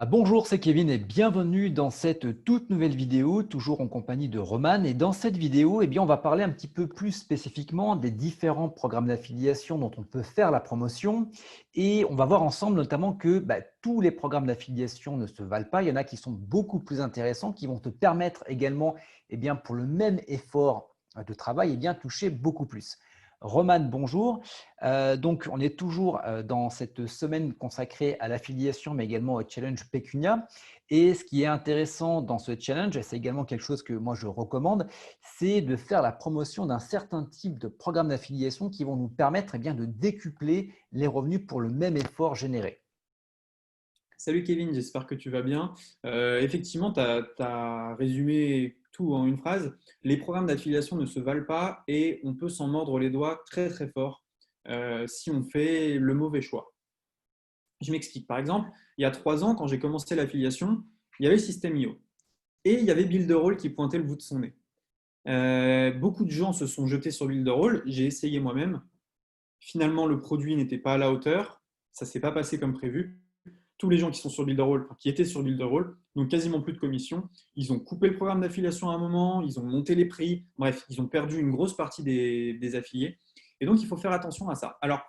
Bonjour, c'est Kevin et bienvenue dans cette toute nouvelle vidéo, toujours en compagnie de Roman. Et dans cette vidéo, on va parler un petit peu plus spécifiquement des différents programmes d'affiliation dont on peut faire la promotion. Et on va voir ensemble notamment que tous les programmes d'affiliation ne se valent pas. Il y en a qui sont beaucoup plus intéressants, qui vont te permettre également, pour le même effort de travail, toucher beaucoup plus. Roman, bonjour. Donc, on est toujours dans cette semaine consacrée à l'affiliation, mais également au challenge Pécunia. Et ce qui est intéressant dans ce challenge, et c'est également quelque chose que moi je recommande, c'est de faire la promotion d'un certain type de programme d'affiliation qui vont nous permettre de décupler les revenus pour le même effort généré. Salut Kevin, j'espère que tu vas bien. Effectivement, tu as résumé tout en une phrase. Les programmes d'affiliation ne se valent pas et on peut s'en mordre les doigts très très fort si on fait le mauvais choix. Je m'explique. Par exemple, il y a 3 ans, quand j'ai commencé l'affiliation, il y avait System.io et il y avait Builderall qui pointait le bout de son nez. Beaucoup de gens se sont jetés sur Builderall. J'ai essayé moi-même. Finalement, le produit n'était pas à la hauteur. Ça ne s'est pas passé comme prévu. Tous les gens qui sont sur Builderall, enfin, qui étaient sur Builderall, n'ont quasiment plus de commission. Ils ont coupé le programme d'affiliation à un moment, ils ont monté les prix. Bref, ils ont perdu une grosse partie des affiliés. Et donc, il faut faire attention à ça. Alors,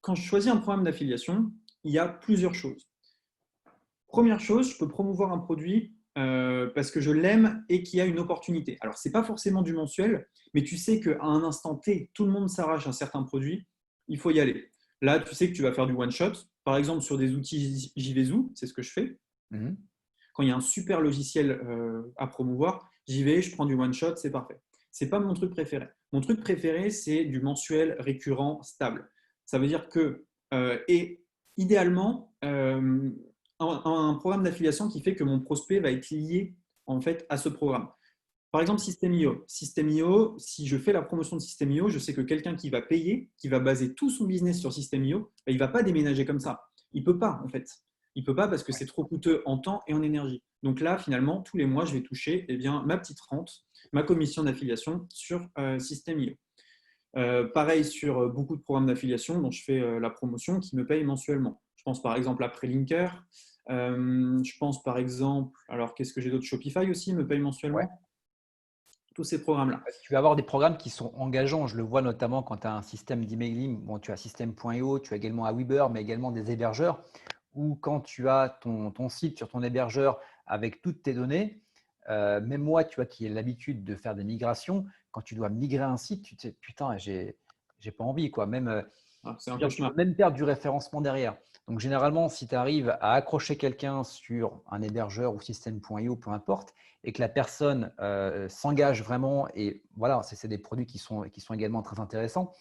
quand je choisis un programme d'affiliation, il y a plusieurs choses. Première chose, je peux promouvoir un produit parce que je l'aime et qu'il y a une opportunité. Alors, ce n'est pas forcément du mensuel, mais tu sais qu'à un instant T, tout le monde s'arrache un certain produit, il faut y aller. Là, tu sais que tu vas faire du one-shot. Par exemple, sur des outils JVZoo, c'est ce que je fais. Mhm. Quand il y a un super logiciel à promouvoir, j'y vais, je prends du one-shot, c'est parfait. Ce n'est pas mon truc préféré. Mon truc préféré, c'est du mensuel récurrent stable. Ça veut dire que, et idéalement, un programme d'affiliation qui fait que mon prospect va être lié en fait à ce programme. Par exemple, System.io. System.io, si je fais la promotion de System.io, je sais que quelqu'un qui va payer, qui va baser tout son business sur System.io, il ne va pas déménager comme ça. Il ne peut pas, en fait. Il ne peut pas parce que c'est trop coûteux en temps et en énergie. Donc là, finalement, tous les mois, je vais toucher ma petite rente, ma commission d'affiliation sur System.io. Pareil sur beaucoup de programmes d'affiliation dont je fais la promotion qui me payent mensuellement. Je pense par exemple à Prelinker. Je pense par exemple, alors qu'est-ce que j'ai d'autre? Shopify aussi me paye Ouais. mensuellement. Tous ces programmes-là. Tu vas avoir des programmes qui sont engageants. Je le vois notamment quand tu as un système d'emailing. Bon, tu as System.io, tu as également Aweber, mais également des hébergeurs. Ou quand tu as ton site sur ton hébergeur avec toutes tes données, même moi, tu vois, qui ai l'habitude de faire des migrations, quand tu dois migrer un site, tu te dis, putain, j'ai pas envie, quoi. Même, Ah, c'est un tu peux cauchemar. même perdre du référencement derrière. Donc, généralement, si tu arrives à accrocher quelqu'un sur un hébergeur ou System.io, peu importe, et que la personne s'engage vraiment, et voilà, c'est des produits qui sont également très intéressants,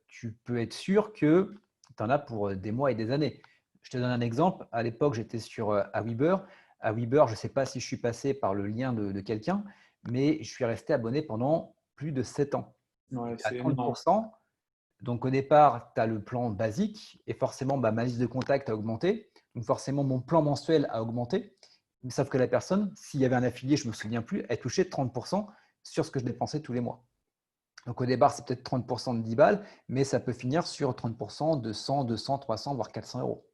tu peux être sûr que tu en as pour des mois et des années. Je te donne un exemple. À l'époque, j'étais sur Aweber. Aweber, je ne sais pas si je suis passé par le lien de quelqu'un, mais je suis resté abonné pendant plus de 7 ans. Ouais, J'étais à c'est énorme. 30%. Donc, au départ, tu as le plan basique et forcément, ma liste de contacts a augmenté. Donc, forcément, mon plan mensuel a augmenté. Sauf que la personne, s'il y avait un affilié, je ne me souviens plus, elle touchait 30% sur ce que je dépensais tous les mois. Donc, au départ, c'est peut-être 30% de 10 balles, mais ça peut finir sur 30% de 100, 200, 300, voire 400 euros.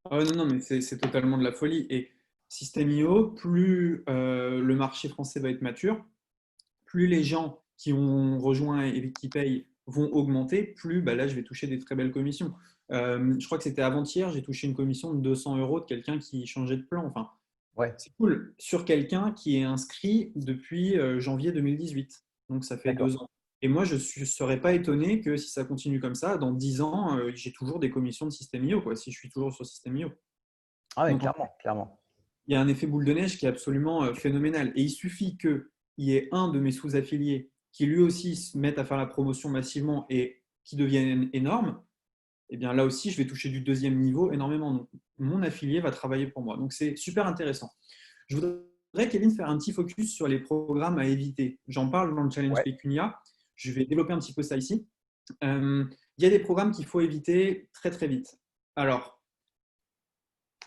Ah non, non, mais c'est totalement de la folie. Et System.io, plus le marché français va être mature, plus les gens qui ont rejoint et qui payent vont augmenter, plus là, je vais toucher des très belles commissions. Je crois que c'était avant-hier, j'ai touché une commission de 200 euros de quelqu'un qui changeait de plan. Enfin, Ouais, c'est cool. Sur quelqu'un qui est inscrit depuis janvier 2018. Donc, ça fait d'accord. 2 ans. Et moi, je ne serais pas étonné que si ça continue comme ça, dans 10 ans, j'ai toujours des commissions de System.io, quoi, si je suis toujours sur System.io. Ah oui, Donc, clairement, clairement. il y a un effet boule de neige qui est absolument phénoménal. Et il suffit qu'il y ait un de mes sous-affiliés qui lui aussi se mette à faire la promotion massivement et qui devienne énorme, et bien là aussi, je vais toucher du deuxième niveau énormément. Donc, mon affilié va travailler pour moi. Donc, c'est super intéressant. Je voudrais, Kevin, faire un petit focus sur les programmes à éviter. J'en parle dans le challenge Ouais. Pécunia. Je vais développer un petit peu ça ici. Il y a des programmes qu'il faut éviter très très vite. Alors,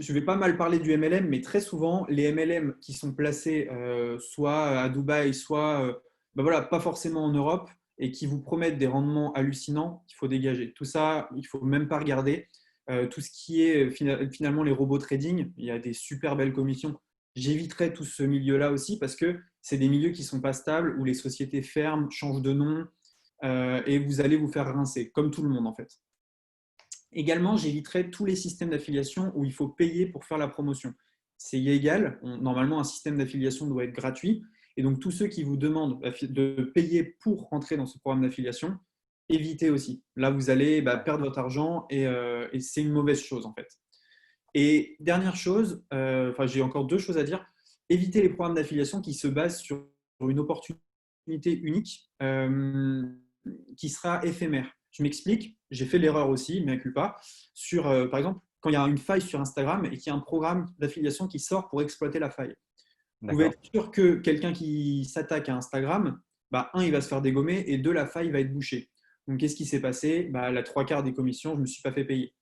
je vais pas mal parler du MLM, mais très souvent, les MLM qui sont placés soit à Dubaï, soit voilà, pas forcément en Europe, et qui vous promettent des rendements hallucinants, il faut dégager. Tout ça, il faut même pas regarder. tout ce qui est finalement les robots trading, il y a des super belles commissions. J'éviterai tout ce milieu-là aussi parce que c'est des milieux qui ne sont pas stables, où les sociétés ferment, changent de nom et vous allez vous faire rincer, comme tout le monde en fait. Également, j'éviterai tous les systèmes d'affiliation où il faut payer pour faire la promotion. C'est illégal. Normalement, un système d'affiliation doit être gratuit. Et donc, tous ceux qui vous demandent de payer pour rentrer dans ce programme d'affiliation, évitez aussi. Là, vous allez perdre votre argent et c'est une mauvaise chose en fait. Et dernière chose, j'ai encore deux choses à dire. Évitez les programmes d'affiliation qui se basent sur une opportunité unique qui sera éphémère. Je m'explique, j'ai fait l'erreur aussi, mais culpa, sur, par exemple, quand il y a une faille sur Instagram et qu'il y a un programme d'affiliation qui sort pour exploiter la faille. Vous pouvez être sûr que quelqu'un qui s'attaque à Instagram, il va se faire dégommer et deux, la faille va être bouchée. Donc, qu'est-ce qui s'est passé? La trois quarts des commissions, je ne me suis pas fait payer.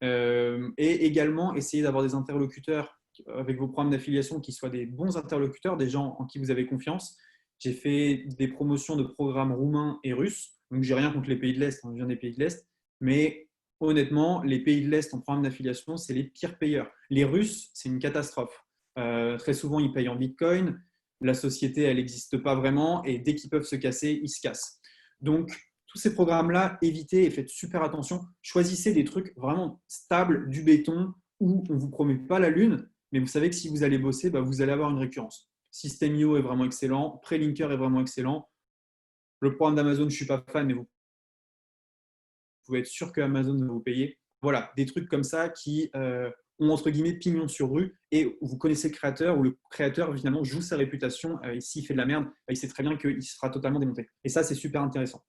Et également, essayez d'avoir des interlocuteurs avec vos programmes d'affiliation qui soient des bons interlocuteurs, des gens en qui vous avez confiance. J'ai fait des promotions de programmes roumains et russes, donc j'ai rien contre les pays de l'Est, je viens des pays de l'Est, mais honnêtement, les pays de l'Est en programme d'affiliation, c'est les pires payeurs. Les Russes, c'est une catastrophe. Très souvent, ils payent en Bitcoin, la société, elle n'existe pas vraiment, et dès qu'ils peuvent se casser, ils se cassent. Donc, tous ces programmes-là, évitez et faites super attention. Choisissez des trucs vraiment stables, du béton, où on ne vous promet pas la lune, mais vous savez que si vous allez bosser, vous allez avoir une récurrence. System.io est vraiment excellent, Prelinker est vraiment excellent. Le programme d'Amazon, je ne suis pas fan, mais vous pouvez être sûr que Amazon va vous payer. Voilà, des trucs comme ça qui ont entre guillemets pignon sur rue et où vous connaissez le créateur, où le créateur finalement joue sa réputation et s'il fait de la merde, il sait très bien qu'il sera totalement démonté. Et ça, c'est super intéressant.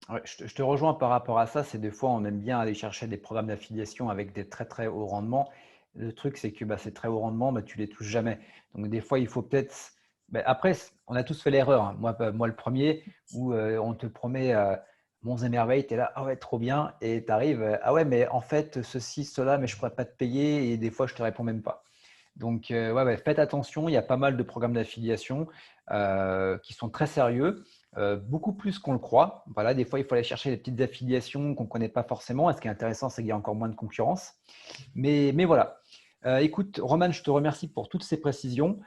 Ouais, je te rejoins par rapport à ça. C'est des fois, on aime bien aller chercher des programmes d'affiliation avec des très très hauts rendements. Le truc, c'est que ces très hauts rendements, tu les touches jamais. Donc, des fois, il faut peut-être. Après, on a tous fait l'erreur, hein. Moi, le premier, où on te promet monts et merveilles, tu es là, ah ouais, trop bien. Et tu arrives, ah ouais, mais en fait, ceci, cela, mais je ne pourrais pas te payer. Et des fois, je ne te réponds même pas. Donc, faites attention. Il y a pas mal de programmes d'affiliation qui sont très sérieux. Beaucoup plus qu'on le croit. Voilà, des fois, il faut aller chercher des petites affiliations qu'on ne connaît pas forcément. Et ce qui est intéressant, c'est qu'il y a encore moins de concurrence. Mais voilà. Écoute, Roman, je te remercie pour toutes ces précisions.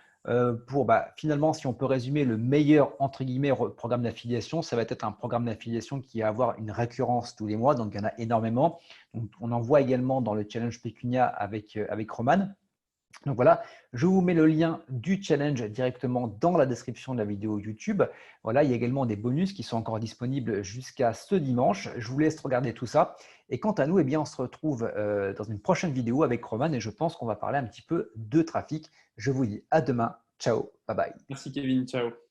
Finalement, si on peut résumer le meilleur, entre guillemets, programme d'affiliation, ça va être un programme d'affiliation qui va avoir une récurrence tous les mois. Donc, il y en a énormément. Donc, on en voit également dans le challenge Pécunia avec Roman. Donc voilà, je vous mets le lien du challenge directement dans la description de la vidéo YouTube. Voilà, il y a également des bonus qui sont encore disponibles jusqu'à ce dimanche. Je vous laisse regarder tout ça. Et quant à nous, on se retrouve dans une prochaine vidéo avec Roman et je pense qu'on va parler un petit peu de trafic. Je vous dis à demain. Ciao, bye bye. Merci Kevin, ciao.